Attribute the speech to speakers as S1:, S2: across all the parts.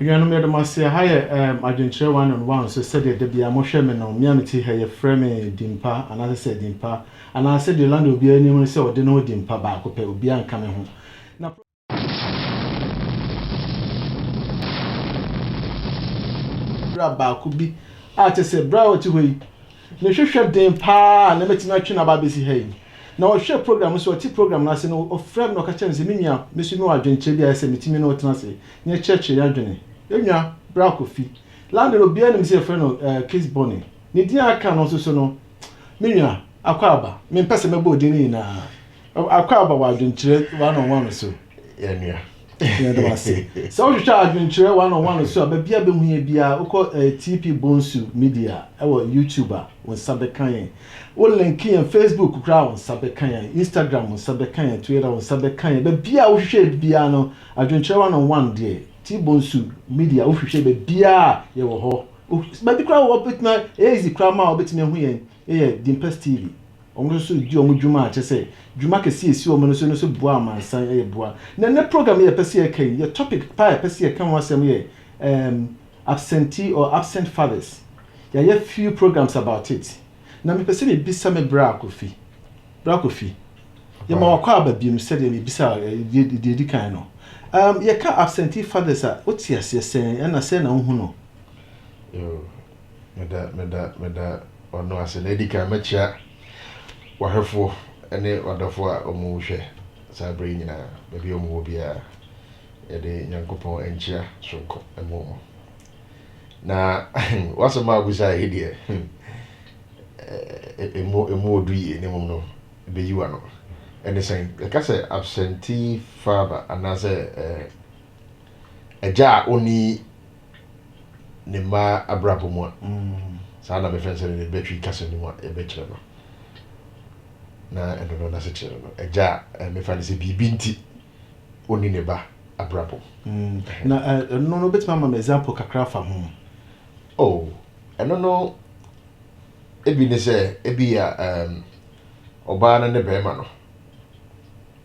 S1: You know me the master higher adventure 1-on-1 so said the be a motion no me amity hair frame dimpa and I said dimpa and I said the land will be any so they know dimpa back up will be coming home. Now Braba could be I just said brow to way. No ship dimpa and never to not about busy hay. Now share program so a program last no of frame no catch and minia, Miss No adventure be I said me no tenancy near church yardney. Enya bra kofi landlord obi anim say friend no case bonny ne dia aka no so no menua akwaba me pese mebo odin ni na akwaba wa adwenkyere 1-on-1 so
S2: yenua
S1: ya do ase so wo twa adwenkyere 1-on-1 so aba bia be hu bia uko TP Bonsu media ewo YouTuber won sabe kan wo link in Facebook kra won sabe kan Instagram won sabe kan Twitter won sabe kan ba bia wo hwehwe bia no adwenkyere 1-on-1 de Bonsu media wo hwehwe be bia ye wo ho ba bi kra wo betna easy kra ma wo betime hu yen Dimpes TV omo so di omo dwuma a chese dwuma kesi esi omo no so bua amansan boa na program ye pese ye kan ye topic pa pese ye kan wasem ye absentee or absent fathers ye few programs about it na me pese me bisa me bra kofi ye ma wakwa ababiem se de me bisa di kan no ye ka absentee fathers a oti asesen na se na hu no
S2: yo meda ono ase lady kan machia wahefo ene wadafo a omuhwe sabre nyina bebi omuwo bia yede nyankopon enchia sonko emo na wasema agusa hidie emo oduye ne mum no beyiwa no ene sen ka se absentee father anase eja oni ne ma abrabo mu sa na be fense ne betwi kase ni mu e betire no na endo na se chere no eja me fa ne se bibi nti oni ne ba abrabo
S1: na no betima ma example kakra fa ho
S2: oh no ebi ne se ebi ya oba na ne be ma no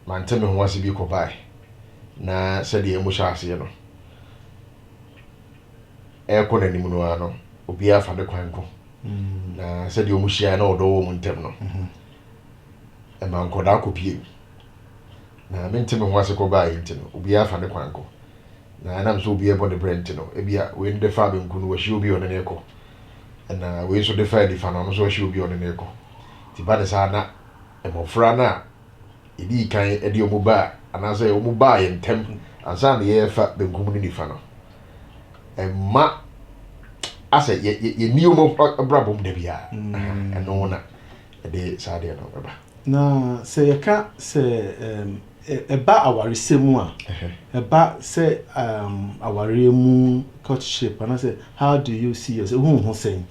S2: manteme ho ase bi ko bai na se de emu sha ase no ko na nimu no ano obi afa de kwanko na se de omu hia na odo wo mu ntem no e man ko da ko pie na menteme ho ase ko bai ntem no obi afa de kwanko na nam so obi ebo de brent no e bia we de fa be nku no wa hia obi ono ne ko na we so de fa di fa no so hia obi ono ne ko ti ba de sa na e mo fra na idi kan e de omu ba ana se omu ba ye ntem ansa na ye fa be nku mu ni fa no ma ase ye niumo brabom de bia eno na de sade no baba
S1: na se yeka se eba awaresemu a eba se awaremu courtship and I say how do you see yourself who saying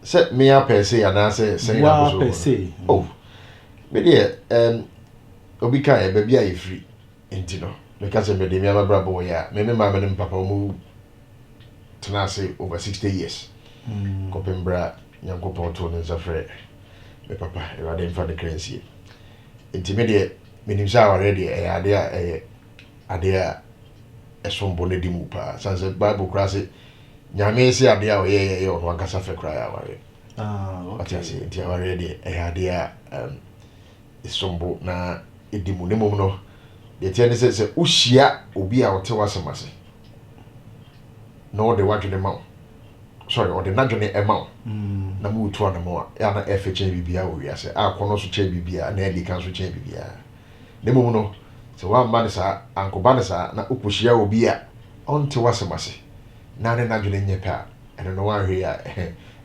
S2: se me a per se ana se
S1: na so per se
S2: oh me de obi ka e ba bia ye free enti no because me de me abrabo ya me mama ne papa mu tenase over 60 years kopembra nyankopon to ne zafre me papa e wa de mfa de currency enti me de menim sa already e ade a esombo ne di mu pa sanse bible class nyame se ade a ye ono ankasa fe kra ya ware okay ati enti already e ade a esombo na edimu ne mum no de tiene se uhia obi a wote wasemase no de wadwene ma sorry o de nadwene e ma na mu to na mo ya na efe chen bibia wo wiase akono so chen bibia na edi kan so chen bibia ne mum no se wa ma ne sa ankoba ne sa na ukohia obi a onte wasemase na ne nadwene nyepa eno no wa hwe ya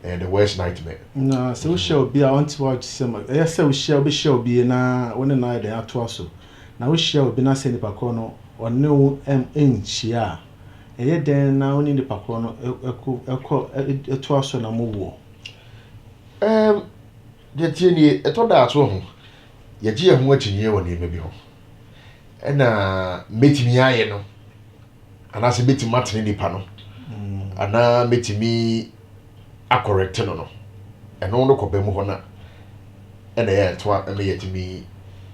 S2: the worst nightmare
S1: na se wo hia obi a onte wa sema ya se wo hia obi hia obi na woni na de ato aso na wo hia obi na se ni pakọ no onne wo enchia eye den na oni ni pakọ no eto aso na mo wo
S2: de tieni eto da ato ho ye gi ho akyinye wo ne mebi ho na metimi aye no ana se metimi matene nipa no ana metimi acorrect no eno no ko mu ho na ena ye to a me yetimi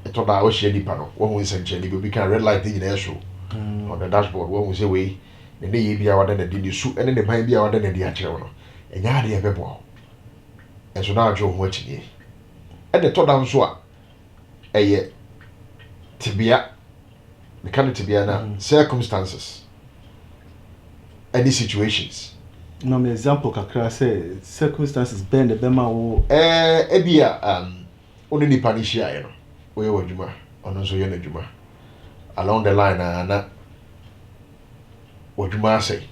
S2: eto da wo hye nipa no wo hu nsanche ni bi kan red light ni na show on the dashboard wo say we ne ye bia wada na di su ene ne ban bia wada na di a kire no enya ade e bebo enso na adwo ho akini e de to dam so a eye tibia me kan tibia na circumstances any situations
S1: no me example kakra say circumstances bend the bema wo
S2: e bia oni nipa ni hia ye no wo ye wadwuma ono so ye na dwuma along the line na wadwuma asai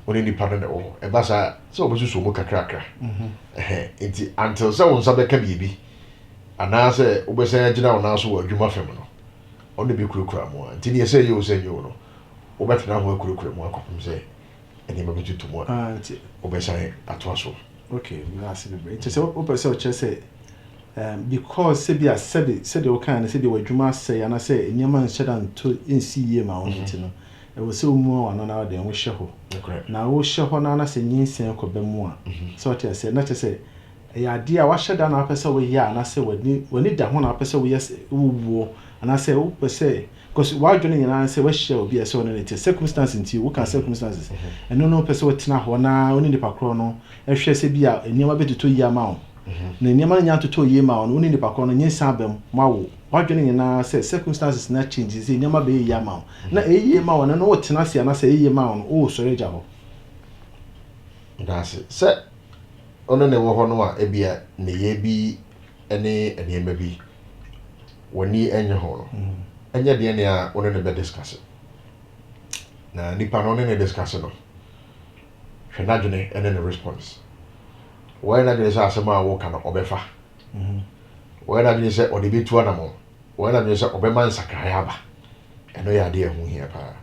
S2: oni nipa no wo e ba sa so obosu so mu kakra enti until so won sabe ka bibi ana se obesa agina wona so wadwuma fem no ono bi kurukura mu enti ne se ye o se nyo no obetena ho kurukura mu akopum se eni ma betutu mu
S1: enti
S2: obesa atwa so
S1: okay we are see be enti se obesa o che say because se bia said o kan se de wadwuma say ana se enyama nhyeda nto ensi ye ma won enti no e wo se omu wa no na de wo hye ho na wo hye ho na se nyinsen ko be mu a so tia se na che se ya ade a wa hyeda na apese wo ye ana se wani da ho na apese wo ye wo ana se wo pese because why do you na say we share obi ese ono ne circumstances nti wo kan circumstances eno no pese wo tena ho na oni nipa kro no ehwe se bia eniama betuto yi ama wo na eniama nya tuto yi ma wo oni nipa kro no nyinsa abam mawo why do you na say circumstances na changes eniama be yi ama wo na eyi ma wo na no wo tena se na say eyi ma wo o sori ja ho
S2: that's it se ono ne wo ho no a ebia ne ye bi ene eniama bi woni enye ho no anya de ne a one ne be discuss na nipa no ne discuss no hwe na dwene ene ne response why na dwene sa asema wo kana obefa why na dwene se ode betu anamo why na dwene se obema nsakaya aba eno ya de ehu hia pa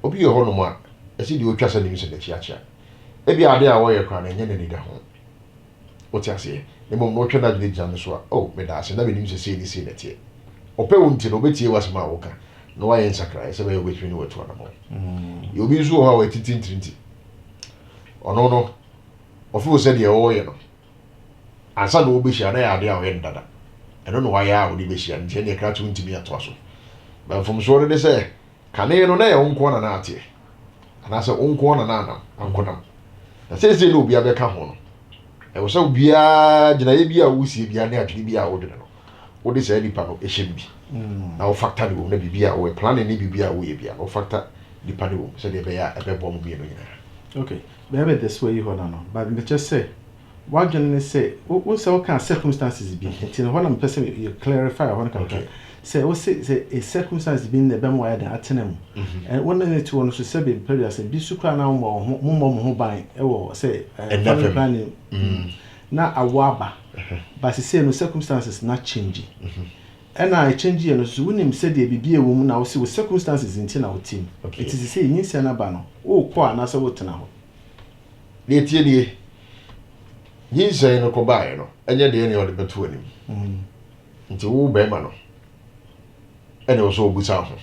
S2: obi yo ho no ma esi de otwa sa nim se na chiachia ebi ade a wo ye kwa na enye ne ni da ho otiase ne mom no twa na dwene gyan so a oh me da ase na be nim se ni se na tie ope wonti no betie wasema woka no wa yen sakra ese be wetwi no wetu anamo ye obi nso ho a wetiti ntrinti ono no ofu se de o ye no asa no obehia na ya ade a o ye ndada eno no wa ya o de behia nje ne kra tu ntimi ato so ba fom so de se kane no na ye onko na na atie ana se onko na na na ankonam na se no obi abeka ho no e wo se obi a gina ye bi a wusie bi a na adwene bi a wo de no wo de say nipa no ehye bi na wo factor ni wo na bibia wo plan ni bibia wo ye bia wo factor nipa ni wo say de be ya e be bom bi no nyina
S1: okay be this way you hold no but me just say what you say wo say what kind circumstances be until when I'm person you clarify what kind of say wo say a circumstance be in the be mo ya da atenam and one need to one so say be period say bi sukra na mo ho ban e wo say planning na awaba but say no circumstances not changing and I change you so wonim say de bibie wo mu na wo say circumstances nti na wo team it is say yin say na ba no wo kwa na say wo tena ho
S2: ne tie die yin say no ko bae no enye de ne o de betu anim nti wo be ma no ene wo so obusa ho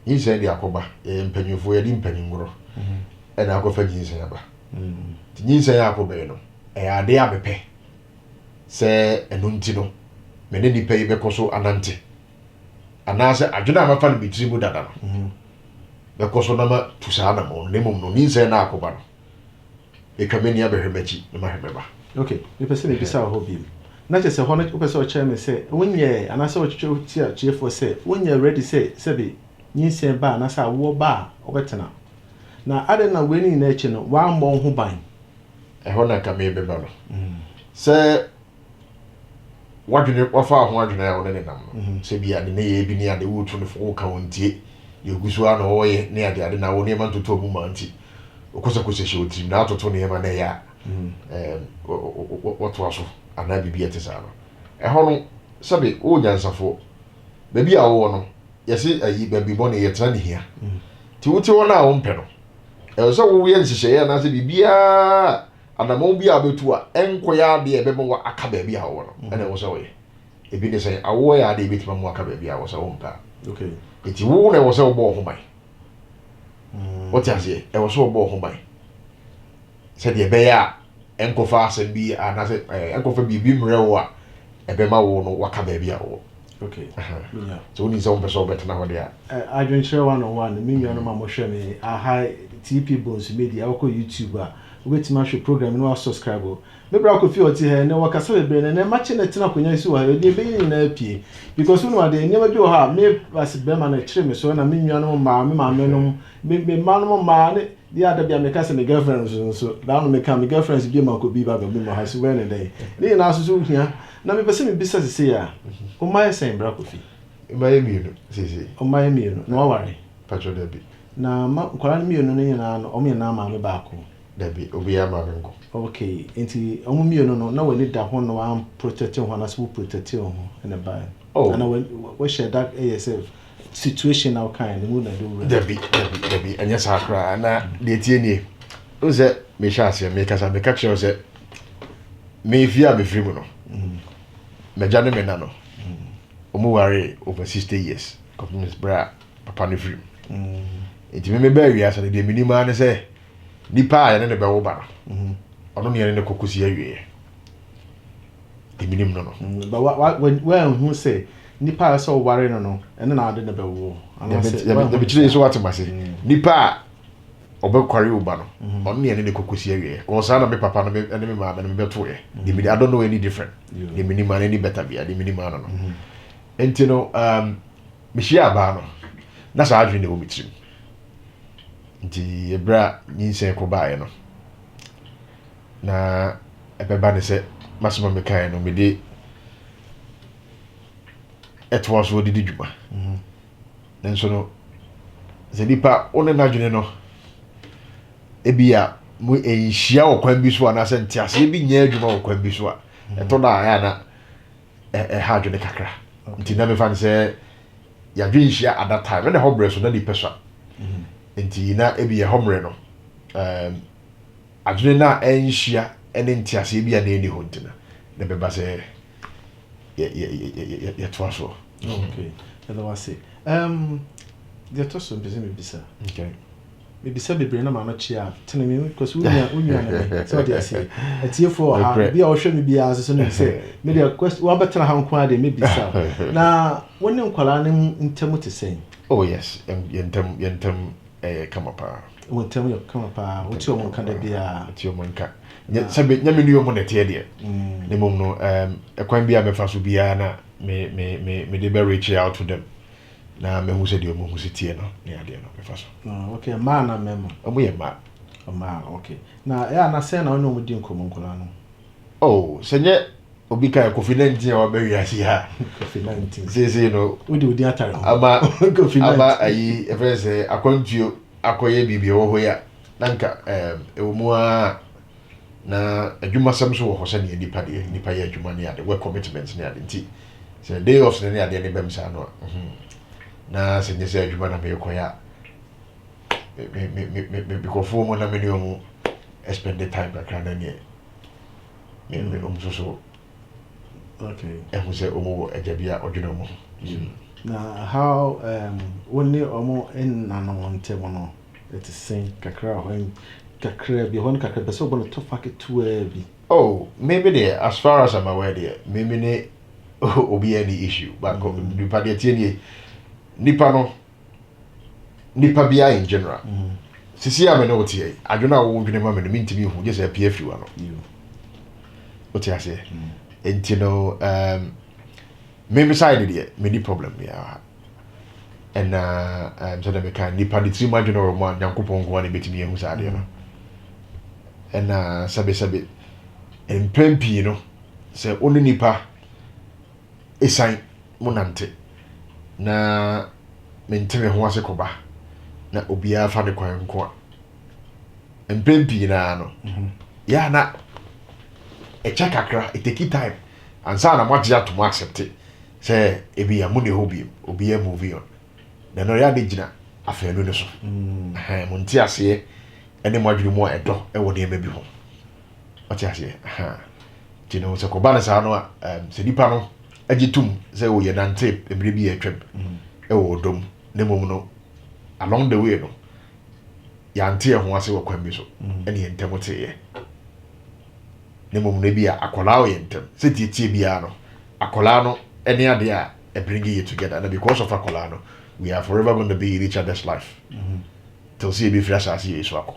S2: yin say de akoba mpanyufo ye di mpanyingoro ene akofa yin say aba yin say akoba no ade abepe se enunti no me ne nipa yi bekoso anante anase adwena amafa no bitiri mu dada no bekoso na ma tusa na mo ne mom no ni se na akoba no ekameni abehwemachi na mahwemeba
S1: okay me pese me bisa ho bi na je se ho na pese o chairman se wonye anase o twetwe ti a chiefo se wonye ready se be nyi se ba na sa wo ba obetena na ade na weni na echi no wa mbon ho ban
S2: ho na ka me beba no se wadwene wafa ho adwene ya wona ne nam no se bia ne ye bi ne ade wutu ne fo ka wontie ye gusu ana oye ne ade na woni ma ntoto mu ma nti okosa kosa she otim na atoto ne ma na ya wato aso ana bibia te sa no ho no sabe o nyansafo ba bi a wo no yesi ayi ba bi bo ne yetra ne hia ti wuti wona a wo mpe no e so wo ye nhihye ya na se bibia adamo bi abetu a enkoya de ebe mo aka ba bi a wo no ene wo so we ebi ne say awo ya de betima mo aka ba bi a wo so wo mpa
S1: okay
S2: eti wo na wo so bo ho mai what you say e wo so bo ho mai se de be ya enkofa asem bi ana se enkofa bi mre wo a ebe ma wo no waka ba bi a wo
S1: Okay. Yeah.
S2: So we need some person better now there.
S1: I don't share 101 me you no ma share me aha TP Bones Media wako YouTube wait ma show program no subscribe me bra ko fi oti he na wakasa bebre na match na tina konya si wa he de be na apie because we no dey nyama bi o ha me as be ma na kire me so na me nwa no ma me no me ma no ma ne dia da bia me ka se me girlfriend so da no me ka me girlfriends bi ma ko bi ba be ma ha si we ne dey ni na so hia na me pese me bisa se ya o ma esen bra ko fi
S2: Miami, see.
S1: o ma emi no wa ware
S2: Patro Debbie.
S1: na ma nkwara mi no nyina no o me na ma me ba ko
S2: Debbie, Obia Marenko.
S1: okay enti o mi no na we need da ho no am protect ho na so protect ho in the buy and we share that ASF situation now kind we na do
S2: Debbie, and yes, I cry. Na the TNA. Who's that? Me shasi, me kasa, me catch you. Say, me fear me free mono. Me jane me nano. Omo worry over 60 years. Compliments bra, papa ni free. Enti me bury as the minimum say. Nipa ya ne be wo ba no. Ono ne ne kokosi awie. The minimum no.
S1: But when who say nipa so worry no and na ade ne be wo.
S2: The bichire so what mase. Nipa obekwari wo ba no. Ono ne ne kokosi awie. Ko sa na me papa no me me ma me be to ye. The minimum I don't know any different. The minimum any better be the minimum no. Enti no me shia ba no. Na sa adwene wo mitrim. Nti ebra nyinse ko baaye no na ebeba ne se masoma me kan no me de etwa so didi djuma nenso no ze nipa one na dwene no ebia mu enhia okwan bi so ana se ntiase bi nya adwuma okwan bi so a eto da ya na ha dwene kakra nti na me fan se ya dwenhia at that time na ho bre so na di pesa enti na ebi ye homre no adwene na enhia ene ntiase bi ya na eni ho ntina na beba se ye twa so
S1: okay ela wase the toso mpese me bisa
S2: okay
S1: me bisa bebre na ma no chia tene me because unya na me so dey say etie for ha bia o hwe me bia so no say me the question wa betena ha nko ade me bisa na woni nkwala ne ntemu te sen
S2: oh yes yentem come up
S1: won tell you come up what you monka da bia
S2: what you monka sabe nyame ni yomo nete de ne mom no ekwan bia me fa so bia na me de be reach out to them na me hu se de mo hu se tie no ne ade no me fa so
S1: okay ma na memo
S2: omo ye ma
S1: okay na ya na say na ono mo di nkomo nkola no
S2: oh senye obi ka confident ya wa be wiase ha
S1: confident
S2: say no
S1: odi atare
S2: ama
S1: confident
S2: ama ayi efe se akwantuo akoye bibie wo ho ya nanka ewumu a na adwuma sam so wo ho se ne nipa ye adwuma ne ade work commitment ne ade nti se day off ne ade ne bem sa no na se nye se adwuma na me koya me because for mo na me no spend the time back na ne me so
S1: okay
S2: who say omo ejabia odwena mo
S1: na how woni omo en na no ntemo no it is saying kakra when kakra bi hon kakra beso bo no to fake to bi
S2: oh maybe there as far as I'm aware there maybe ne obi any issue but nipa de tie nipa no nipa bia in general sisi ame no tie adwena wo dwene ma me no mintimi hu je say pf wa no o tie ase enti no me side there me di problem ya and so that me can nipa di three margin or mo nyankopon go na betimi ehu sa ade no and sabe empempi no say oni nipa esan monante na menteme ho ase koba na obia fa de kwan nko empempi na no ya na e check akra it take time and so na mo dia to accept it say ebi ya mo ne hobi obi ya move on na no ya de gina afenu ne so mo nti ase ene mo adwene mo edo e wo de mebi ho o ti ase ti no se ko ba na sa no se dipa no agitum say wo ye nante emre bi atwam e wo dom ne mom no along the way no ya ante ho ase wo kwan bi so ene ye ntem te ye ne mom no bi a akola wo ye ntem se tie bia no akola no ene ade a bringing you together. And because of Akolano, we are forever going to be in each other's life. Till see be fresh as you is wako.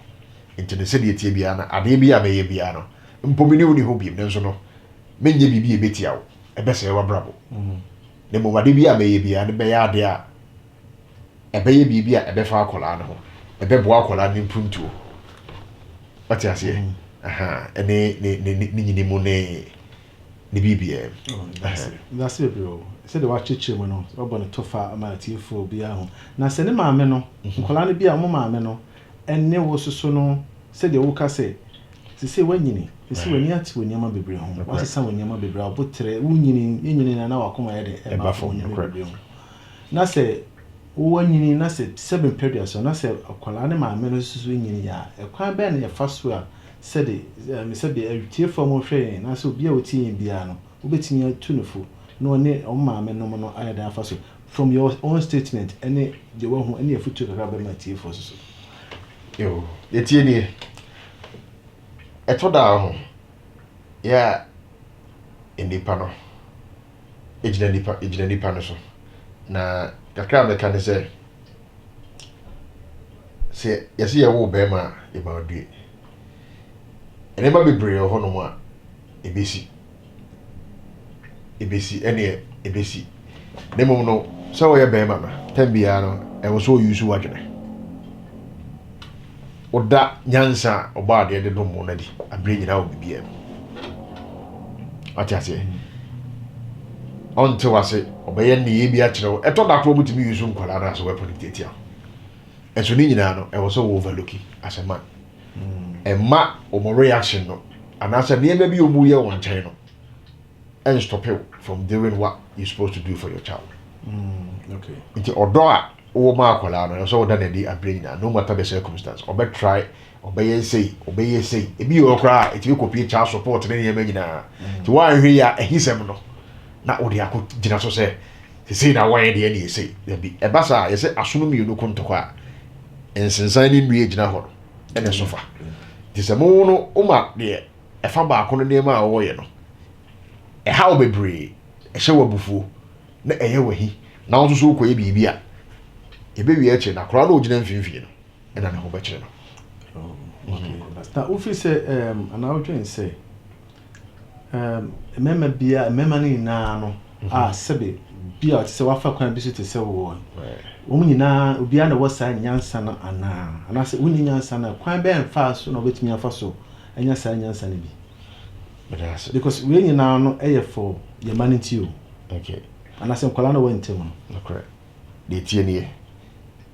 S2: Into the city Tibiana, Adebia may be ano. Mpomini uni hobi, Nensono. Menye bibi a betiao, a best ever bravo. The Momadibia may be and bear there. A baby a befa colano, a beboa colano in punto. What I say? Aha, and ni mune ni BBM.
S1: That's it, bro. Said the watch chichi no, obo ne tofa amatifo bia ho. Na se ne maame no, nkola ne bia mo maame no, enne wo soso no, said the woka say, se wanyini, se wani ati wani ama bebre ho. Wa se wani ama bebre abotre, wunyini na wakoma ye de e ba fo bebre ho. Na se wanyini na se 7 periods so na se akola ne maame no soso nyini ya, e kwan be na ye fa so a said me said the tiefo mo hwe na se obi a oti bia no, obetimi atunufo no ne maame no no ayeda afa so from your own statement any the one who any afutu kaka be matie for so
S2: yo yetie ni etoda ho ya indipa no ejina nipa no so na kakra me kan se yesi ye wo be ma e ba odue ene ba bebre ho no mo a ebesi ebesi nemo no so ye be ma tambia no e wo so use wadwene oda nyansa oba de de no na di abre nyina wo bibia ati ase onto wase obeye ne ye bi a kire eto da kro mutimi use nkwala na so weapon tetia enso ni nyina no e wo so overlooking as a man ma omo reaction no anasa ne be bi omu ye won chen no and stop you from doing what you're supposed to do for your child.
S1: Okay.
S2: Into odoa o ma akola no so that dey abring na no matter the circumstance. Obe try, obey say. E bi o kra e ti copy child support na ye nyina. Ti wa hwe ya ehisem no. Na odi akọ gina so say na wan dey na say. There be e basa ye say asunu mi no kontoko a ensensan ni nwie gina ho. E na sofa. Ti se mo no o ma de e fa ba akọ no dem a wo ye no. E ha obebre e hye wabufuo na eye wahi na wo so koye bibia e be wi eche na kora na ogina mfimfie no e na ne ho be kire no.
S1: Okay. Now if you say and I would say mema bia mema ni na no sebe bia ti se wafa kwan bi so te se wo wo nyina obi na wo sa nyansa na ana se woni nyansa na kwan be mfa so na obetimi afa so enya sa nyansa na bi. Because we nyina no for your money to you.
S2: Okay.
S1: And I say kwala na wente mo.
S2: No correct. De tie nie.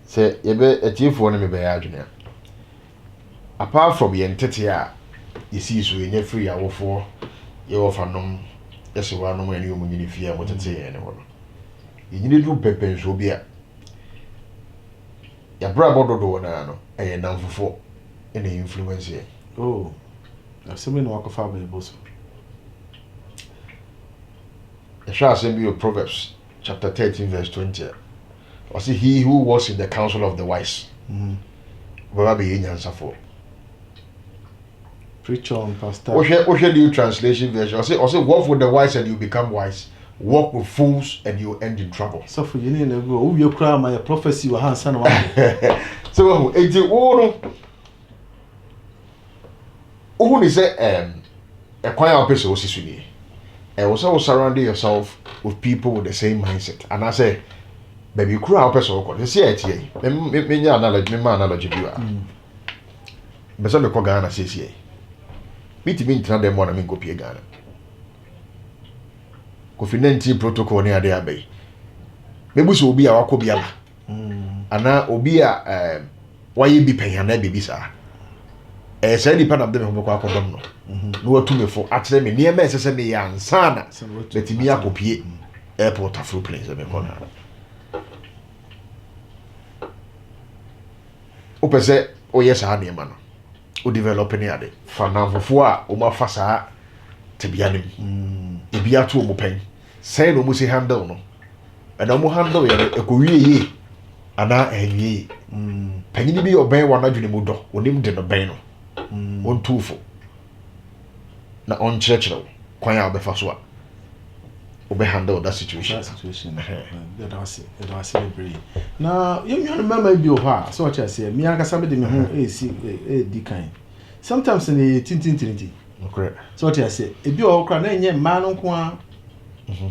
S2: Say ye be atiefo no me be ya adwene. Apart from ye ntete a ye see so ye free awofo ye wofanom yesi wa no mani omu nyini fie mo tete ye ne ho. Ye nyini du pepenso bi a ya bra bododo na no eye namfofo ene influence ye.
S1: Oh. Na se me no akofa ba eboso.
S2: The Assembly of Proverbs, chapter 13, verse 20. Or see, he who was in the council of the wise will be in answer for.
S1: Preach on, Pastor.
S2: Ocean New Translation version. Or say, walk with the wise and you become wise. Walk with fools and you end in trouble.
S1: So for you need to go. Who you cry my prophecy will hand son.
S2: So, it's who is a choir person who is with and also surrounding yourself with people with the same mindset. And I say, baby, crew our person. You see it here. Me analogy you are. But some the Ghana says here. Me to me turn them one. I mean, go pay Ghana. COVID-19 protocol near there bay. Maybe so be our kobiaba. And now obi why you be paying na baby sir. Say the part of them who go akodom no. No to me for actually me near me say me ansa na let me akopie airport afro place me kona. O pese o yes ha ne ma no. O develop ni ade. Fa na fofo a o ma fa saa te bia nim. E bia to o mo pen. Say no mo si handle no. E na mo handle ye e ko wie ye. Ana enwie. Panyini bi oben wa na dwene mu do. Onim de no ben no. On tufo na on churchill kwan ya obefa so a obe handle that situation.
S1: That was celebrate. Now, you remember be over, so what I say, me and somebody me home a kind. Sometimes in the tintin.
S2: Correct.
S1: So what I say, if you are crying, man on qua,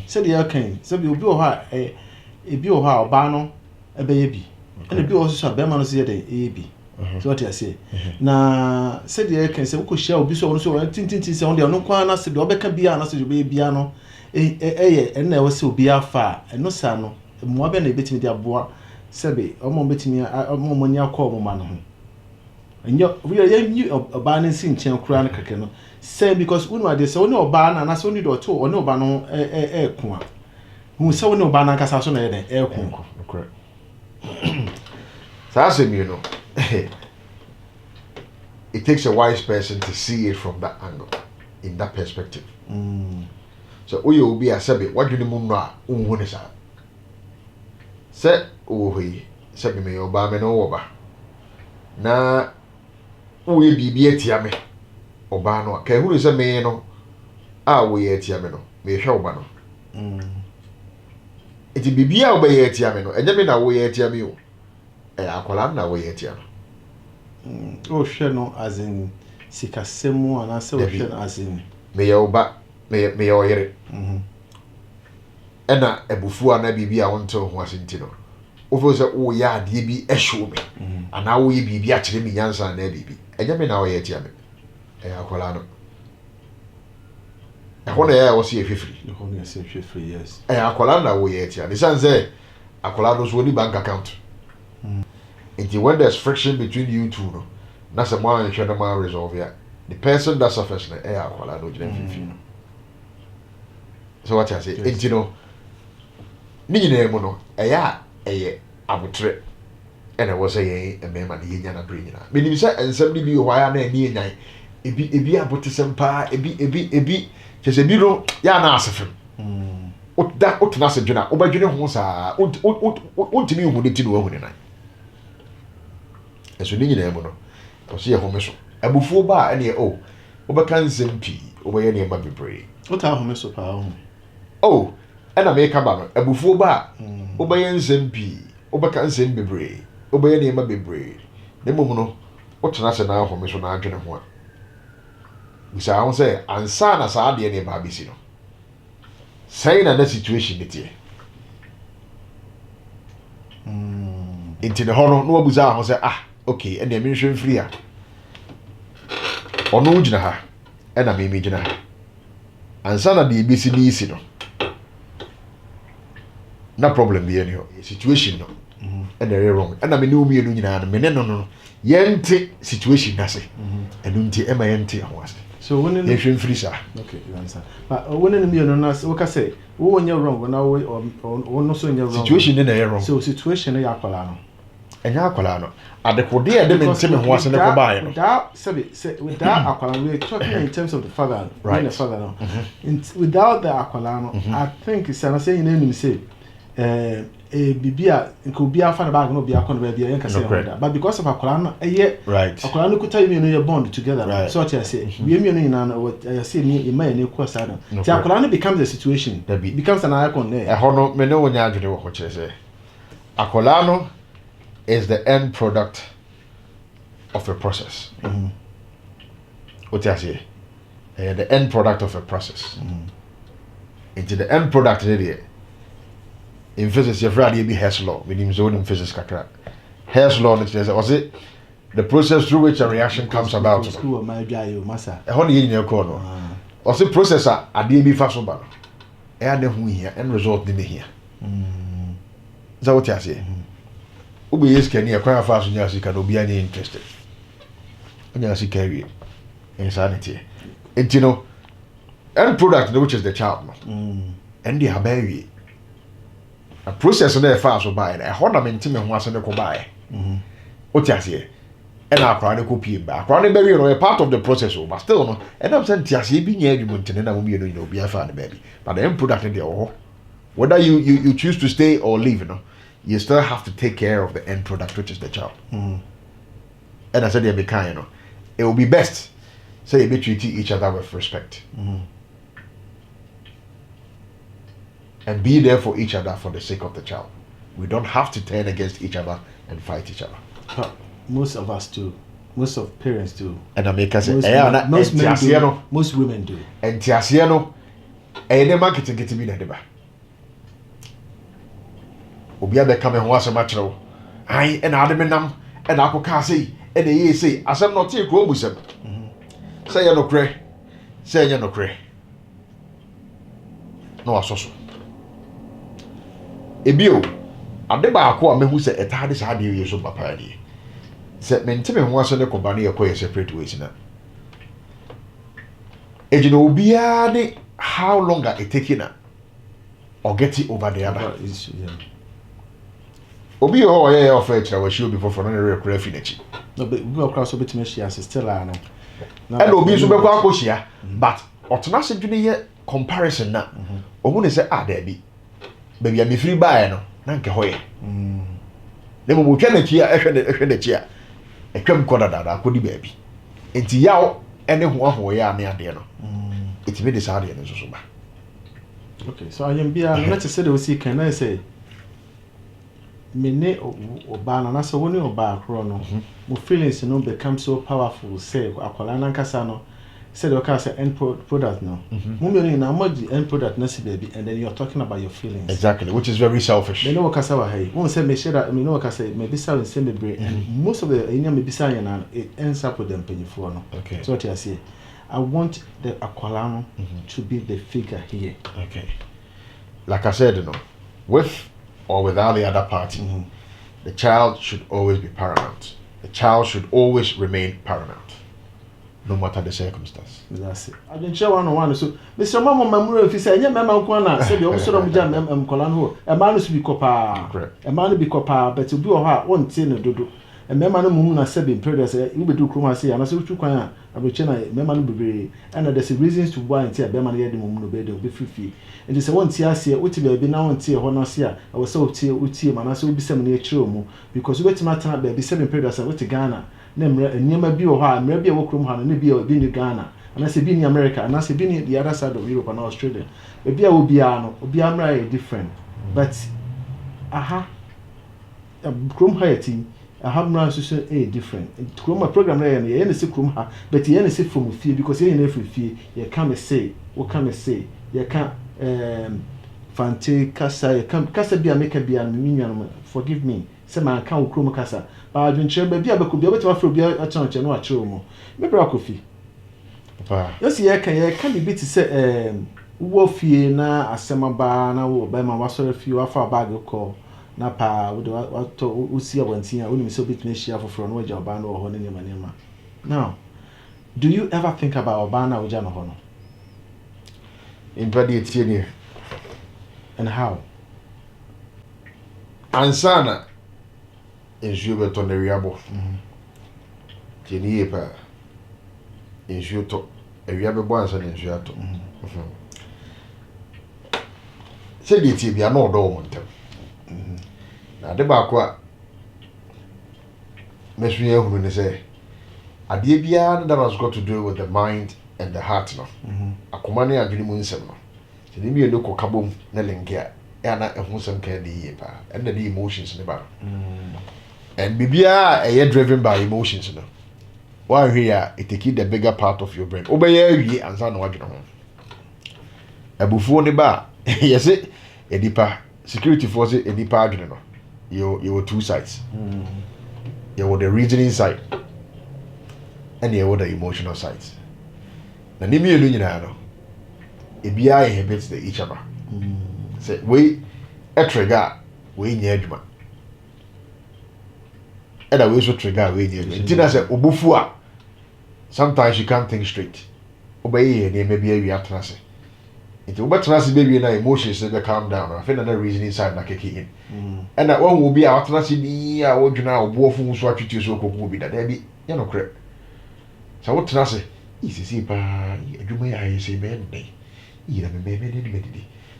S1: said the arcane, so you'll be over a bill how bano a baby. And the bill also a beman see a baby. So what I say. Now, said the arcane, say, we could share be so tintin on the no quan, said the other can be an answer to be piano. And there was so be a far, and no sano, more than a bit me their bois, Sebby, or more bit me a more call man. And we are new a banning sin chain crown canoe. Say because we know this, so no ban and as only do two or no ban air kuma. Who saw no ban and casson air kuma.
S2: Correct. So that's him, you know. It takes a wise person to see it from that angle, in that perspective. So we will be a sabi. What do you mean? What is that? Say, oh, he said me, Obama no over. Na, we be a tiame. Obano, okay, who is a man? Ah, we a tiameno, me show bano. It be a way a tiameno, and then I way a tiamio. A colana way a tiam.
S1: Oh, no, as in Sikasemu, and I say, as in
S2: me oba. Me oyere ena ebufu ana bibia wonto ho asentino ofo se wo ya ade bi ehwo me ana wo ye bibia kire mi nyansa na bibi enye me na wo ye tia me akola no ehwo na ya wo se efifiri
S1: ehwo na se efifiri yes
S2: akola na wo ye tia ni sanze akola no so ni bank account and when there's friction between you two no na se mo an hwe na ma resolve ya the person that suffers na akola no jina efifiri no. So what I say, yes. You know, Nina Mono, a abutre, and I was a man, Yana Brina. Meaning, sir, and somebody be why I'm near night. It be a butty some pie, a bit, just a biro, Yana Asafim. What that ought not say, Jonah, over Jonah Hosa, what to me who did do over the night. And so Nina Mono, or see a homiso, a buffo bar, and ye oh, over Kansan P, over any mummy bray.
S1: What are homiso power?
S2: Oh, and I make a man, a buffo bar, Obayan Zempi, Obakan Zem Bebre, Obayan Yama Bebre, Nemono, what an answer now for Miss Arjuna one. We say, and son as I did any babysino. Saying that situation, it ye. Into the horror, no bizarre, say, okay, and the mission free. Or no, Jinaha, and I mean, Jinaha. And son of the BCD, no. No problem be any situation no and they're wrong and I mean no me no yente situation na say and unti ema yente awase
S1: so when
S2: you should free sir
S1: okay you understand but when me no na we ka say we won you wrong na we or no so you wrong
S2: situation na wrong
S1: so situation ya akwala no
S2: enya akwala no adekode e de mente me ho ase ne ko bae no
S1: that say with that akwala we talking in terms of the father
S2: right
S1: the father no without the akwala no I think it's an saying name say bibia nko bia fa na bag no bia kon bia yen kase that but because of akola no
S2: right
S1: akola no kuta you no bond together right. So what I say we me no nyina what I say me ma yen ko sa no ti akola no becomes a situation becomes an icon there
S2: e ho no me no wonya adwene wo ko kire say akola no is the end product of a process what I say the end product of a process into the end product there in physics, you've already be Hess law, with him zone in physics. Hess law, was it the process through which a reaction comes about?
S1: School, my guy, massa.
S2: A honey in your corner. Was the processor a DB fashion banner? And then we here and result in here. Is that what I say? Ubi is can you acquire fast when you can be any interested? When you see carry insanity. And you know, end product, which is the child, and they are married. A process on their fast will buy it. A ornament in was in the combine. What you say? And our chronic copy back. Chronic baby, a part of the process, but still no. And I'm saying, Tiasi being argument and then I will be a fan baby. But the end product in the whether you choose to stay or leave, you know, you still have to take care of the end product, which is the child. And I said, they'll be kind, you know. It will be best, say, you be treating each other with respect. and be there for each other for the sake of the child. We don't have to turn against each other and fight each other.
S1: Most of us do. Most of parents do.
S2: And I make us say,
S1: most men do. Most women do.
S2: And Tiasiano, a market to get to be the deba. Obia become a was a matro. I and Adaminam and Akokasi and the say, as I'm not here, Grobusem. Say no cray. Say no cray. No asoso. Ebio, adeba akwa me hu se etade sa de yeso papa de. Se mentime ho aso ne company ekọ separate ways na. Ejina obia de how long are it taking na or get it over the other. Obi ho ye offer kira wa shi obi foforo na rekura fi nachi.
S1: No but we akra so betime shia still are no.
S2: And obi so bekwa akohia but otona se dwene ye comparison na. Ohu ne se ah da bi. Baby am free buy no na nke hoye. Le mo twa na chi a ehwe na chi a. Etwam koda dada akodi baabi. Enti yawo ene ho ho ye ame ade no. Iti me de sa ade no so ba.
S1: Okay, so I am bia no let say the see can I say me ne oba na so woni oba akro no mo feelings no become so powerful say akwala na nkasa no say the okay say end product no mo me na mo di end product na si baby and then you're talking about your feelings
S2: exactly, which is very selfish.
S1: Me no kasa wa hey won say me share that me no kasa me bisa we say me brain and most of the enya me bisa yan na it ends up with them penifo no.
S2: Okay,
S1: so what you say I want the akwala no to be the figure here.
S2: Okay, like I said, you know, with or without the other party, the child should always be paramount. The child should always remain paramount, no matter the circumstance.
S1: That's it. I didn't share one. So, Mr. Mama, Mamma, if you say, Mamma, Kwana, said the officer of Jam and Colano, a man to be copa, a man to be copa, but to be a heart, one tin and dodo. And Mamma Muna said in prayer, you will do Kumasi, and I said to Kwana, I will change Mamma Bury, and there's reasons to why and tell Bemman the Mumno bed will be free. And it's a one tear, see, what will be now and tear, when I see, I was so tear, and I saw be some near Chumu, because wait my time, be 7 prayers, I went to Ghana, never be or hard, maybe a work room, and maybe a being Ghana, and I say being America, and I say being the other side of Europe and Australia. Maybe I will be Amra different, but aha, a chrome higher team. I have no association a different. Chroma program there and you see chroma, but you see from fear because you ain't every fear. You can't say, what can I say? You can't fante kasa, you can't kasa be a make a be a minion. Forgive me. Say my account chroma kasa. But I don't share baby, I could be able to offer a chance and watch room. Maybe I could feel. Yes, yeah, can be beat to say, Wolfie na Asemaba na wo by my washer if you offer a bag of call. Na pa what to see abantia only so bit me share for no job ban or honey manema. Now, do you ever think about Obana or Jana Hono?
S2: In Padi
S1: And how?
S2: Ansana in Jubert on the Riabo. Geniepa in Juto, a Riabo Bonson in Juato. Said it be an old one. Na de ba kwa mesua hu ne say ade bia that has got to do with the mind and the heart no akoma ne adwene mu nsem no tini mi eno kokabom na lenkia e na ehu nsem kan de yie pa and the emotions ne ba and bibia e driven by emotions no why here it take the bigger part of your brain obeye awie ansa na wadwene ho abufuo ne ba yese edipa security force edipa adwene no you were two sides. You were the reasoning side and you were the emotional sides. Na nimi elu nyina no ebia inhibits the each other. Say we trigger we nya adwuma. And we so trigger we nya adwuma. Ntina say obufu a sometimes you can't think straight. Obey na maybe we atrase. It will better as baby na emotions they calm down. I feel that reason inside na kicking in. And that one will be our trashy I would you now war fools what you so will be that there be you know correct. So what trashy? Easy see pa you may I say man day.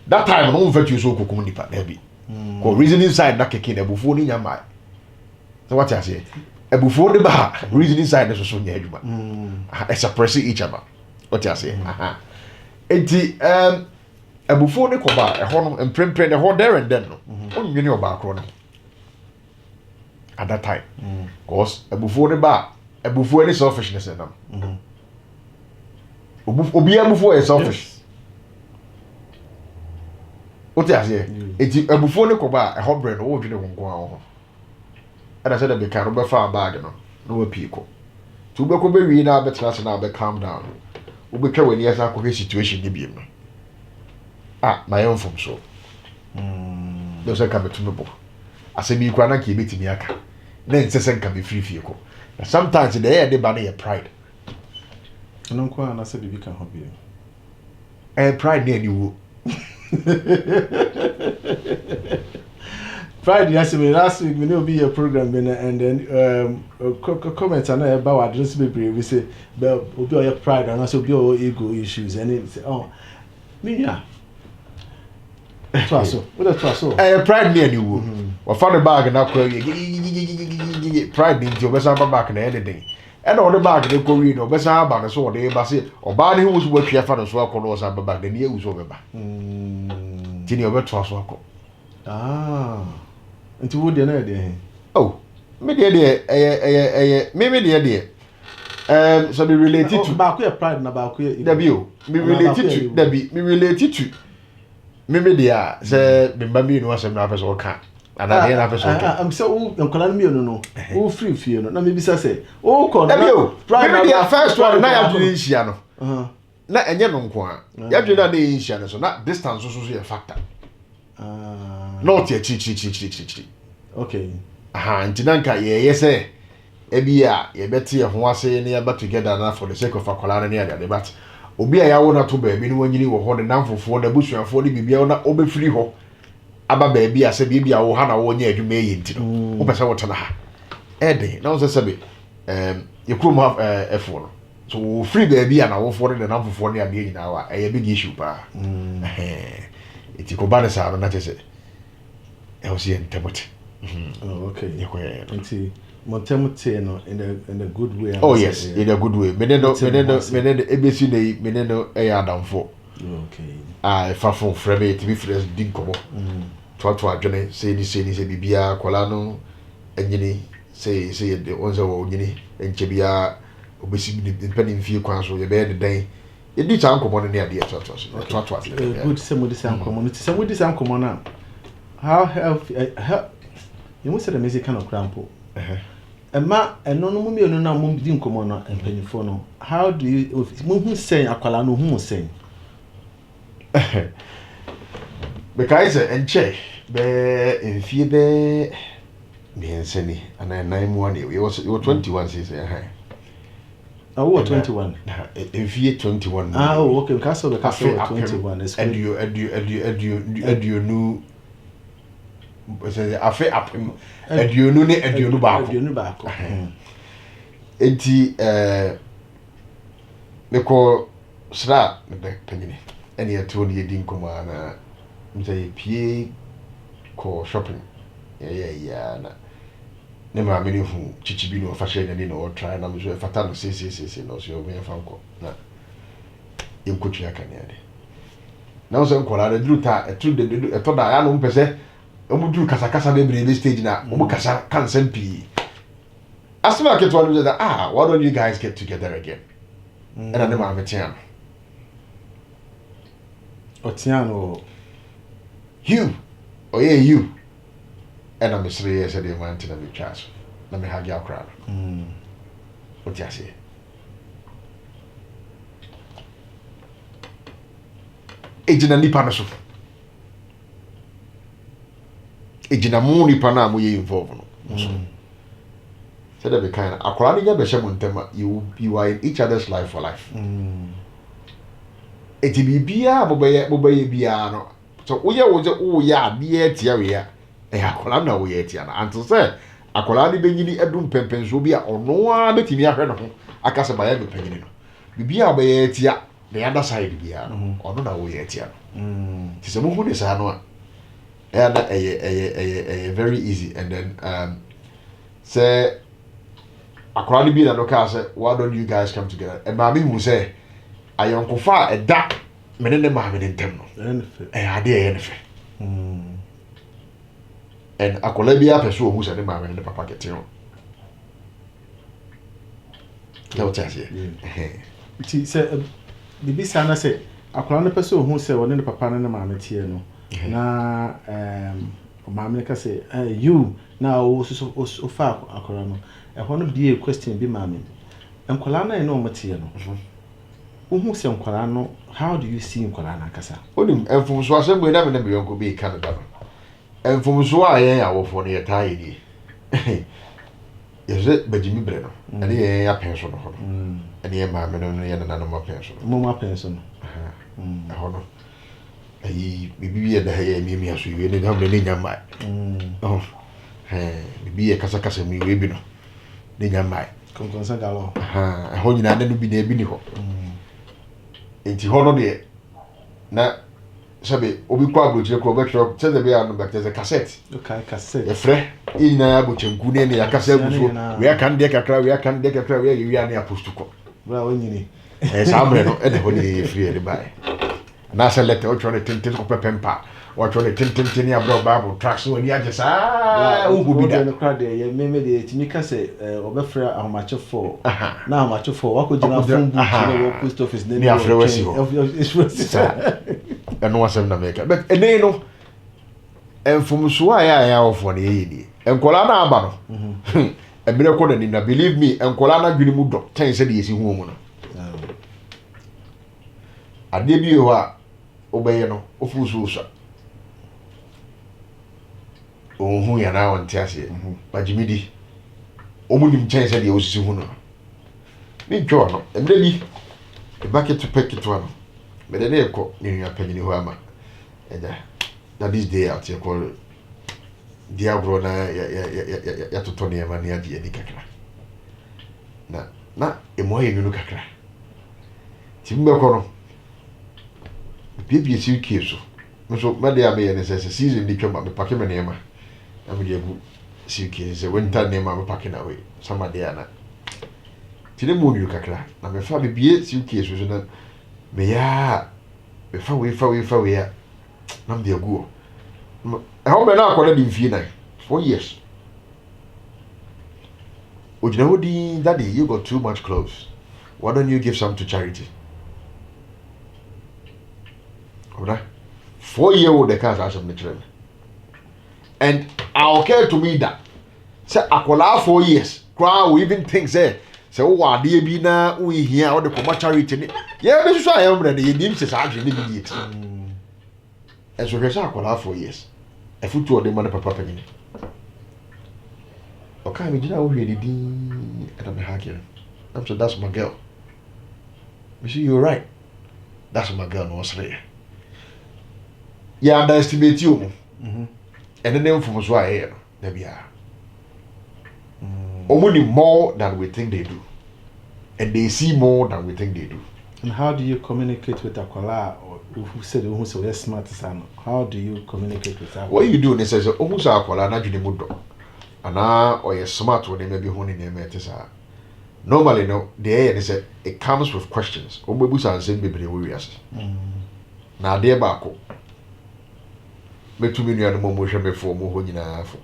S2: That time no virtue so cook nipa there be. Ko reason inside na kicking a before in your mind. So what I say? A before the bar reason inside the so nya adwuma. Suppressing each other. What I say? Ebufo ne koba ɛhɔ no mprempren ɛhɔ there and then no onwene oba akro no at that time cause ebufo ne ba ebufo any selfishness in them obi ebufo is selfish what you say eti ebufo ne koba ɛhɔ bre no wo dwene wo nko ho and I said be kan be fa bag no we piko to be ko be wi na betra se na be calm down wo be twa wani asa ko situation ni biem no my own from so those are come to me bo asemi kwa na ke betimi aka na nsese nka be free ko sometimes the air dey ba na pride
S1: no kwa na se bibi kan ho bi
S2: pride na ni wo
S1: Friday, yes, last week we know be a program and then comments and about address we say but will be your pride and also be your ego issues and it say oh me yeah so what that so
S2: pride near you or found the bag na pride means you best have back na anything and all the bag they go read or best have back so they ba say or body who was work here for so call us back the near was over ba tini obeto so
S1: Nti wo de na de
S2: oh me de me de so be related to
S1: ba ko pride na ba ko
S2: dabi o me related to dabi me related to me de a say me mba mi no asem na person ka ana de na person ka
S1: am say wo nkola no mi no wo free fie no na me bisa say wo ko
S2: dabi o pride na the first one na ya dwene nhia no na enye no nko a ya dwene na de nhia no so na distance so ye factor not yet chi.
S1: Okay.
S2: Ntinanka ye say ebia ye beti ye ho ase ne aba together na for the sake of akwala ne ya but obi a yawo na to ba bi ne wanyini wo ho de namfofo da busuafo de bibia na obefiri ho aba ba bi ase bibia wo ha na wo nya adwuma yi nti no wo pese wo tena ha ede na wo se sebe ye krom have efo no so free ba bi na wo for de namfofo ne ade nyina wa e big issue pa iti ko bana sa na tese e o si entemote
S1: oh okay nti montemote no in a good way
S2: oh yes in a good way menendo ebesi nei menendo e adamfo
S1: okay
S2: fa fon frebe ti bi fresh din komo to adwene say ni bibia kola no enyini say de onzo wo nyini enche bia obesi bi mpani mfie kwan so ye be de den e di chan komo ne ade to
S1: good say mo di san komo no ti say mo di san komo na how you must say the music kind of crampo Emma eno no mu mienu na mu di nkomo no empanifo no how do you mu hu sen akwala no hu sen
S2: because enche be enfie be me enseni ana nine mu one you was 21 says
S1: oh what 21
S2: enfie 21
S1: oh okay because of the 21 is
S2: and you knew say afi apem aduonu ne aduonu baako enti meko sra me panyini ene eto ne yedi nkoma na msay pie ko shopping ya na ne ma me ne hu chichibi no fa share ne no try na mso fata no se no so me fa nko na yenkotwa kan ya de na so nkola da druta eto da ya no mpese omudu kasa bebrebe stage na omu kasa kan sempi asma ke to alu that why don't you guys get together again and I never have time
S1: Otiano
S2: you you and I'm sure said the man to the church let me hug your crowd what you say ejina nipa no so ejina mu nipa na mo ye involve no said that be kind akwara ni nya be hye montema you are in each other's life for life eti bibia bobaye bia no so wo ya bia tia we ya akwara na wo ya tia na anto say akwara ni benyini edum pempenso bi a ono a betimi ahwe no ho akase ba ya be panyini no bibia obaye tia the other side bia no ono na wo ya tia ti se mo hu ne sa no a very easy and then say akwara ni bi na no ka say why don't you guys come together e ma me hu say ayonkofa eda mene ne maame ne ntɛm no ade ɛyɛ ne fɛ and akwadaa bi apɛ so ohun sɛ ne maame ne papa kɛtɛ no na wɔte aseɛ
S1: nti sɛ bibi saa na sɛ akwadaa no pɛ so ohun sɛ wɔne ne papa ne maame teɛ no na maame ne ka sɛ you na o so fa akwadaa no ɛhɔ no bie question bi maame nkwadaa no yɛ no ɔmo no wohu sɛ nkwadaa no how do you see nkwadaa no akasa
S2: onim mfomso asɛm bɔ na me na me yɔnko bi Canada no mfomso a yɛn awofo no yɛtaa yɛ die yɛsɛ bagyimi brɛ no ɛne yɛn apɛn so no hɔ no ɛne yɛn maame no yɛn nananom apɛn so no
S1: mo apɛn so no
S2: ɛhɔ no ayi bibi yɛ da yɛ miamia so yɛ ne da ne nya mai bibi yɛ kasa mi we bi no ne nya mai
S1: konkonsa galo
S2: ɛhɔ nyina ne no bi na ebi ni hɔ enti hɔ no de na sabe obi kwa abrochire ko obetro tell be an back there's a cassette
S1: cassette
S2: e frɛ ina abochenku ne ne yakasa abuso we aka ndie kakra we ya ne apostuko
S1: bra wonyini
S2: samre no e de ho ne free e bai na sɛ letter o try to ko pepempa o try to tin ya bro bible tracks no ni agesa o go bi da
S1: no kra de ye meme de timi ka sɛ obefra ahomache for na ahomache for wakogina phone book no post office
S2: ne afrɛ wasi ho ɛno wasɛm na meka but ɛnɛ no ɛmfomso a yɛ awofo no yɛ ni enkola na aba no ɛmire kɔ na believe me enkola na dwene mu dɔ ten sɛ de yɛsi hu mu no ade bi ho a obɛyɛ no ofuso so ohun ya na wonte ase bagimidi omunim ten sɛ de osisi hu no ni dwo no ɛmire bi bucket packet to no but then they call you penny who am that is day out here call diabro na ya to tony ya mania di eni kakra na emo ye nyunu kakra timbe ko no bibie si kieso so ma de abe ye ne se season di twema me pake me nema na me gu si kieso winter nema me pake na we sama de ana tire mo nyunu kakra na me fa bibie si kieso so na me ya me fa we ya nam de aguo how be na akola di mfie na 4 years ojina wodi daddy you got too much clothes why don't you give some to charity oda 4-year-old the cars as of the children and I'll care to me that say akola 4 years crowd even think say wo ade bi na wo hia wo de ko charity ni ye be so ayam na ye nim se sa adwe ni bi yet eso hwesa akola 4 years e futu ode man papa panyin okay me gina wo hwe di and I'm hacker I'm so that's my girl you see you're right that's my girl no sre ya underestimate you and then from so aye no na bia omuni more than we think they do and they see more than we think they do.
S1: And how do you communicate with Akola or who said who so smart son? How do you communicate with Akola?
S2: What you do is say who say Akola na dwene mudo ana or you smart when maybe who ni name etisa normally no the air say it comes with questions obebusa ansem bebre we wiase na ade ba ko metumi nua no mo hwe mefo mo ho nyina afo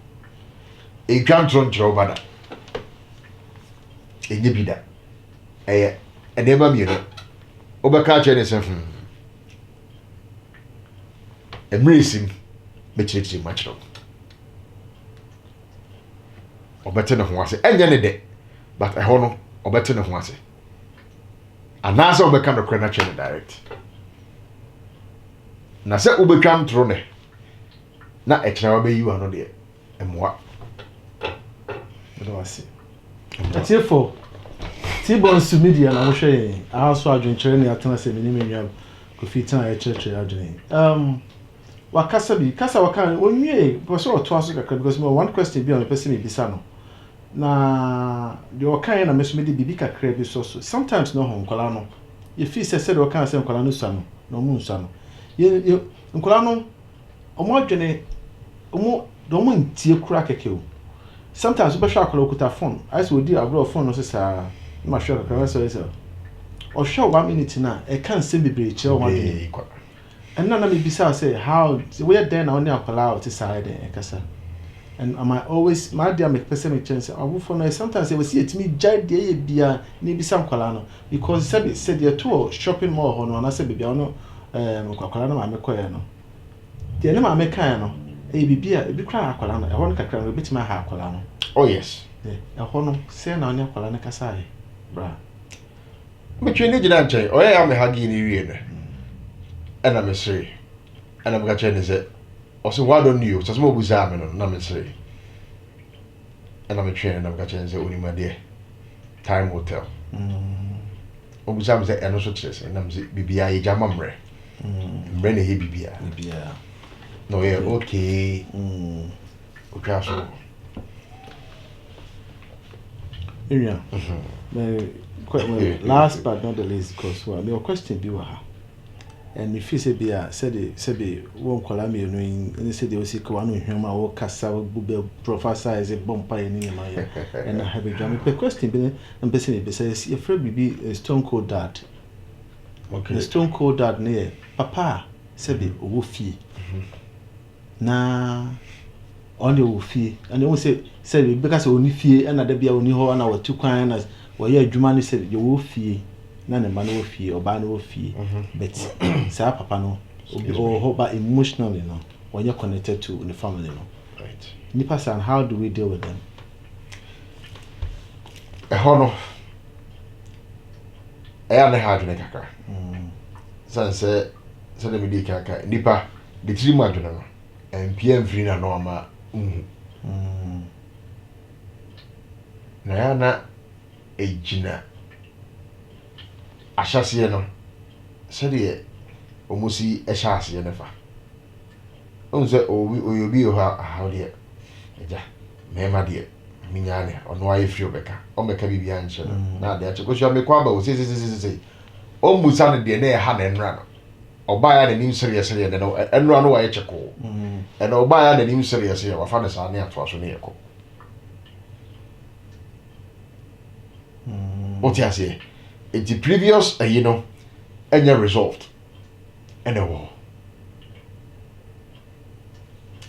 S2: e twantro nkyerɛ obada enye bida enema mienu obeka che ne se emresim mechirichiri machiro obete ne ho ase enye ne de but ehɔ no obete ne ho ase anasa obeka no kra na che ne direct na se obetwa ntro ne na ekyina wa be yi wa no de emoa
S1: do ase ati for T-Bones media na wo hwe aso adwenkyere ne atena se me ni menwa ko fitan ya kyerɛkyerɛ adwene wakasa bi kasa waka onwie so to aso kakra because me one question bi on person me bisa no na de wakan na me so me de bibi kakra bi so sometimes no hon kwala no ye fi se de wakan se kwala no sua no na omu nsua no ye kwala no omo adwene omo do mo ntie kura keke o sometimes we be sure kwala okuta phone I say we di abro phone no se sa ma sure kakra so or show 1 minute now, I can't send me breach or 1 minute. And none of me besides say, how we're then only allow to side and cassa. And am I always, my dear, make person chance. I will for sometimes they will see it to me, Jai de Bia, maybe some colano, because said your tour shopping more on I said, Bibiano, Colano, I'm a coyano. The enemy I'm a cano, a bibia, a big cry colano, I want to cry a bit my hair colano.
S2: Oh, yes.
S1: A hono, say on your colana casai, bra.
S2: But you need to answer, or I am a hugging you, and I'm a say, and I'm got Chinese. Also, why don't you? So, small Buzaman, and I'm say, and I'm a train, and I'm got Chinese, only my dear. Time will tell. Obuzam said, and also says, and I'm BBI Jamamre. Brenny he BBI. No, yeah, okay. Okay,
S1: yeah. Last but not the least, because your question be and if you say be said won't call me knowing and said they will see one with him or Cassa Bubble professor as a bumper in my and I have a drum. The question being and basically says your friend be a stone cold dad. Okay. The stone cold dad near Papa said be woofy. Na only woofy and they won't say because only fear and there be only ho and our 2 kindness where your Jumani said you woofy. None a man will fee or ban will fee, but Sir Papa no, or hope emotionally no, when you're connected to the family no.
S2: Right.
S1: Nipasan, how do we deal with them?
S2: A honor. I am the hard necker. Son said, so let me do kaka. Nipa, the 3 months and PM Frina Norma. Nayana a Gina. Ashasiye no sede omusi ehasiye nefa onse oyobi how de eja mema de minyane ono aye fri obeka o meka bibia nche no na de ache kosu amekwa ba o se omusa ne de na ha na enra no oba ya na nim serious de no enra no wa ye cheko and oba ya na nim serious ye wa fa ne sa ne ato aso ne yeko otiase the previous any resolved and a war.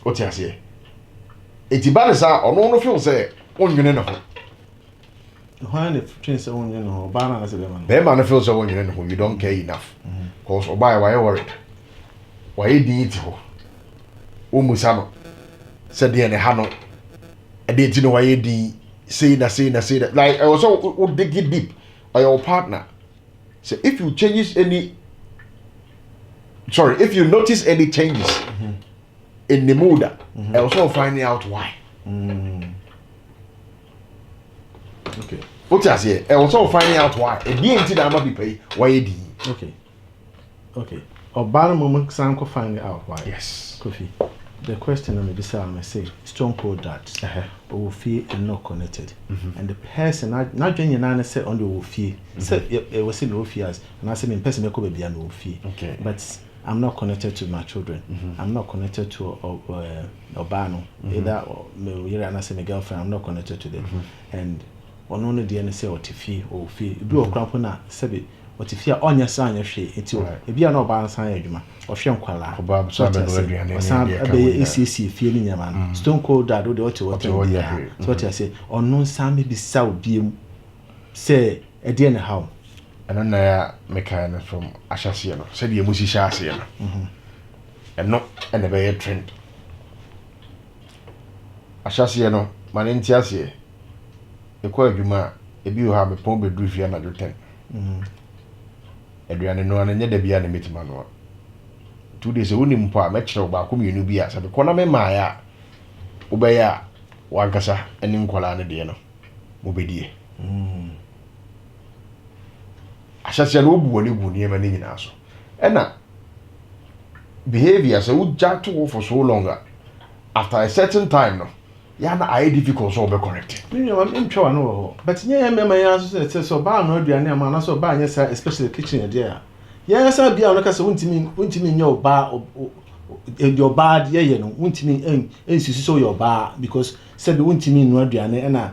S2: What you say? It's Banasa or no feel say, on you know.
S1: Why the prince on you know, Banana as a man?
S2: Beman feels so on you know, you don't care enough. Cause or by why worried. Why did you? Umusano said the Hano. I didn't know why you say that. Like I was so dig it deep. Or your partner. So if you if you notice any changes in the mood, I also finding out why.
S1: Okay.
S2: What I say? I also finding out why. And the entity that might be paid. Why did?
S1: Okay. Or bad moment, some could find out why.
S2: Yes.
S1: Kofi. The question on the side, I say, stone cold that will feel and not connected. And the person, not joining an say on the will feel, said it was in the fears, and I said, in person, could be no fee.
S2: Okay.
S1: But I'm not connected to my children. I'm not connected to Obano, either or and I say my girlfriend, I'm not connected to them. And on only the NSA or Tiffy or fee, blue crampona, said what if you're on your son, your she, it's you. If you are not balanced, or Shem Quala, or Bob Samuel, or some ACC feeling your man. Stone cold that would what what I say, or no, some maybe South be say a dinner how.
S2: And then I make a from Ashasiano, said the Musiciasiano, and not and a very trend. Ashasiano, Manentiasie, the Quaguma, if you have a pombe drift and 10. Adrian no anya da bia na metima no 2 days woni mpo a mekere ba ko mienu bia sabe kona me maaya obeya wankasa ani nkola ne de no mo bedie ashasya no obu woni bu niema ne nyina so ena behavior so ujja to for so long after a certain time no ya na I difficult so be correct
S1: me no am twa no ho but nya me ya so so ba no aduane ama na so ba nya sa especially kitchen there ya sa bia no ka so untimi nya oba your bad ye no untimi ensusu so your ba because said untimi no aduane na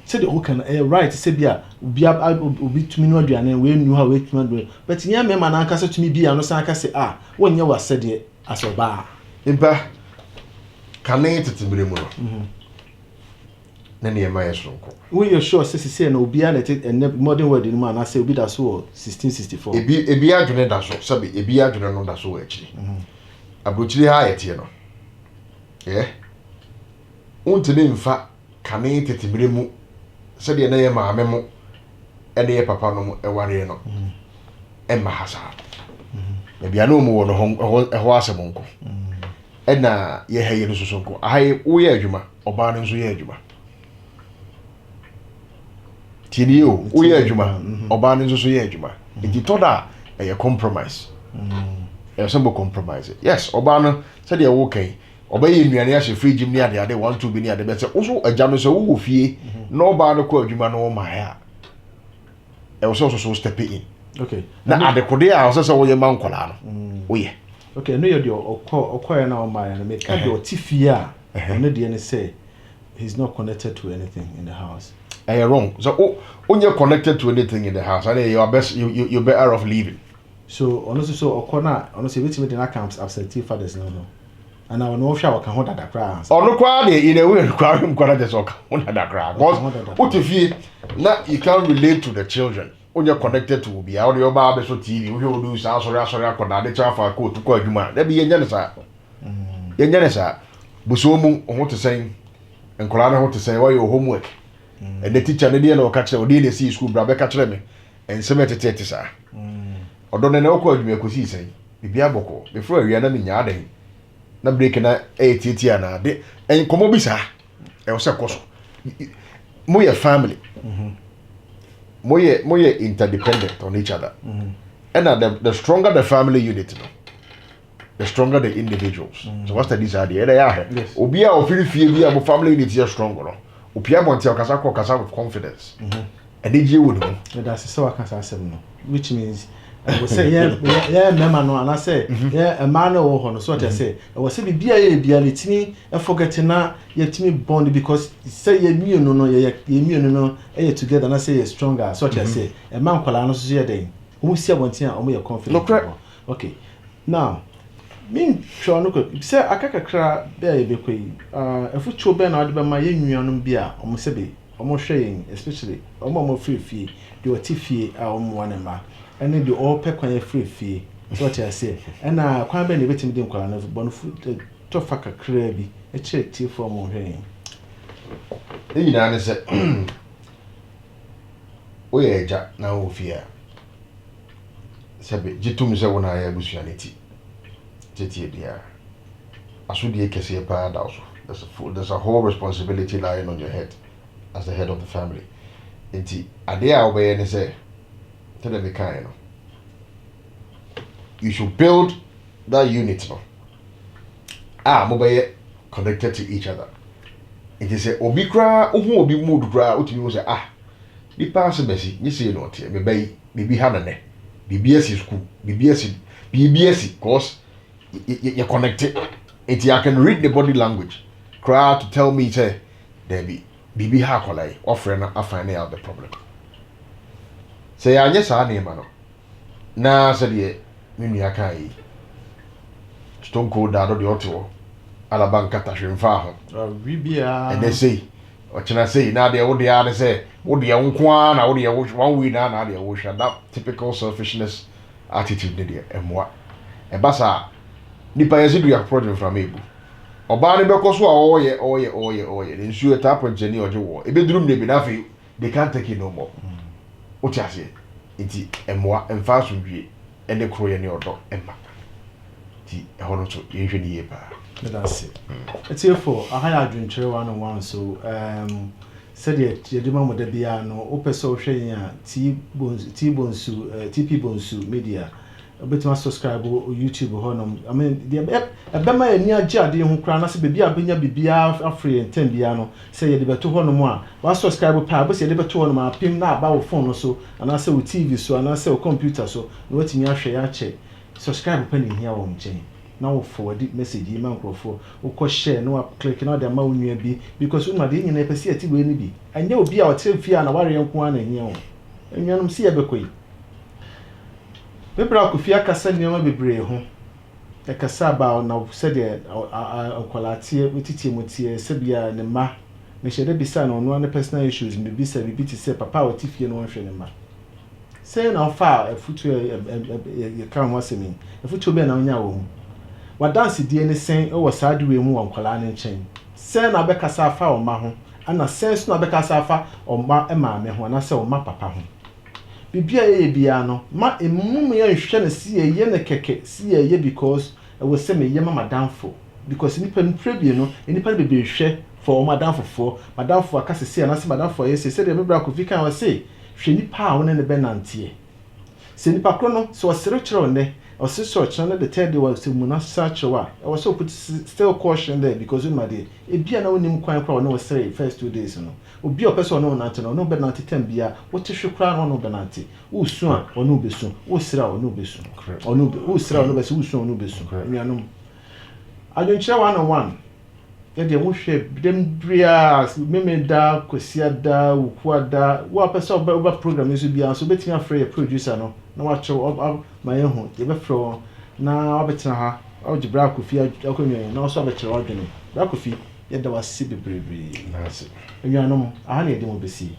S1: said the can right said bia obi tumi no aduane we nu ha we tumi do but nya me ma na aka say tumi bia no san aka say wonye wa sede asoba
S2: impa kane tetemire mu no na ne yema yesronko
S1: we you sure say na obi na modern world ni ma na say obi da so 1664
S2: ebi adwene da so sabe ebi adwene no da so wa akiri abrochiri ha yete no untene mfa kane tetemire mu sabe na ye maame mu ene ye papa no mu eware no emma hasa ebi anu mu wo no ho asemonko ena ye haye no susonko ahaye wo ye adwuma oba no nso ye adwuma tini o wo ye adwuma oba no nso ye adwuma enti toda e compromise sembo compromise yes oba no said ye wo kai oba ye nnuane ahye fridge ni ade 1-2 bi ni ade be se wo so agya no so wo fie na oba no ko adwuma no ma ya e wo so step in
S1: okay
S2: na ade kode a wo so wo ye mankola no wo ye
S1: okay no you do okoye na o ma ya no make ka do tifie a no de ne say he's not connected to anything in the house
S2: wrong so when you're connected to anything in the house and you're better off leaving
S1: so honestly so okona honestly wetin dey na camps absentee fathers no and I no sure can hold that cry
S2: no kwa dey in a way kwa him kwa just okay hold that cry because what if you na you can't relate to the children when you're connected to be out your ba so TV we will do sorry akoda dey chafa ko to kwa adwuma na bi yenye ne sa buso mu ho to say enkola na ho to say why your homework and the teacher ne dey na o ka kire o dey na see school bra be ka kire me en se metete sa odo ne na okwa adwuma ko si sai bibi aboko before awia na nya adan na break na titia na de en komo bi sa e wo se koso mo ye family mo ye interdependent on each other and the stronger the family unit no the stronger the individuals so what's the desire there ya obi a ofiri fie bi a mo family unit is stronger no opia monti okasa with confidence and dey je wono
S1: that's so akasa asem no which means we say yeah mema no ana say yeah a man wo ho no so what say we say bibia ye bia letimi e forget na yetimi bond because say ye mienu no ye mienu no e together na say ye stronger so what say a man kwala no so ye den wo si abontin a o mo ye confident okay now min tro no ko say akakakra be ye bekoi afucho be na ode be ma ye nnuanum bia o mo se be o mo hwe yin especially o mo free de o ti fie a o mo wane ma ene de all pe kwan free so what I say and kwan be ne betimi de nkwala na bo no to fa kakra bi e che ti for mo hwen
S2: e nyina ne se o ye ja na o fie sebe jitum se wona ya busuaneti tete dia asudi e kese pa da so there's a whole responsibility lying on your head as the head of the family enti ade a obeye ne se tell them the kind no you should build that unit no mobile connected to each other it is say obi kra ohu obi mood kra otimi wo say bi pass besi ni say no tie me bai bibi ha na ne bibi asi school bibi asi cause you connected it I can read the body language kra to tell me say there bibi ha kolai offering I find out the problem say anya sa na ma no na say de menu aka yi stone cold da do de oto alabanka ta hwemfa ho
S1: bibia
S2: and they say o china say na de wo de ya say wo de nko a na wo de one way na de wo hwa that typical selfishness attitude de emwa e basa nipa yezidu ya project from ebu oba ne bekoso a oye the nsuo tap engineer oje wo e bedrum ne bi na fe they can't take it no more what you say iti emwa emfa so dwie ene kro ye ne odo emma ti e hono to ye hwe ni ye pa
S1: that's it it's here for a higher adventure 101 so said ye de mamu da bia no opeso hwe ya TP Bonsu media betima subscribe o YouTube honom I mean the be ma ani age ade ho kra na se be bia benya bibia afre enten bia no say ye de beto honom a wa subscribe pa bo se ye de beto honom a pim na aba wo phone so ana se wo TV so ana se wo computer so na watimi ahwe ya che subscribe pa ni hia wo mchen na wo forward message yi ma nkrofo wo ko share no click na de ma wo nua bi because una de nyina pese ati we ni bi anya obi a o tere fie na ware nko ana nyia wo enuanom si yebekoi bebra ko fie akasa nioma bebre ho e kasa ba na se de akwalate wetiti mutie se bia ne ma me shede bisa na ono ne personal issues me bisa bi ti se papa o ti fie no hwe ne ma say na fa afutu ye kan wasemi afutu be na onya wo wa dance die ne sen wo saade we mu wankwala ne nchen say na be kasa fa o ma ho ana sense na be kasa fa o ma e ma me ho na se o ma papa ho bibia ye bia no ma emum ye nhwe na si ye ne keke si ye because e wo se me ye ma madamfo because nipa mprebie no nipa be be hwe for madamfo akase se na se madamfo ye se de bebra ko fika wa se hwe nipa a wona ne benantie se nipa kro no so osere kire ne osere kire ne the third day was mu na search wa I was so put still caution there because in my day e bia na wonim kwan kra no osere first 2 days no obi o person no nante no benantie tem bia wo te hwe kra no benantie wo su a ono besu wo sira ono besu ono wo sira ono besu wo su ono besu nuanom adwenkyere 101 de wo hwe dem bria memeda kwasiada wukuada wo pese oba program eso bia so betin afre producer no na wa chew ma yehu ye be fro na obetina ha oji bra kofi akonwe na so abekere odwene bra kofi ye da wasi bebrebe na se enwanom aha na ye dem obesi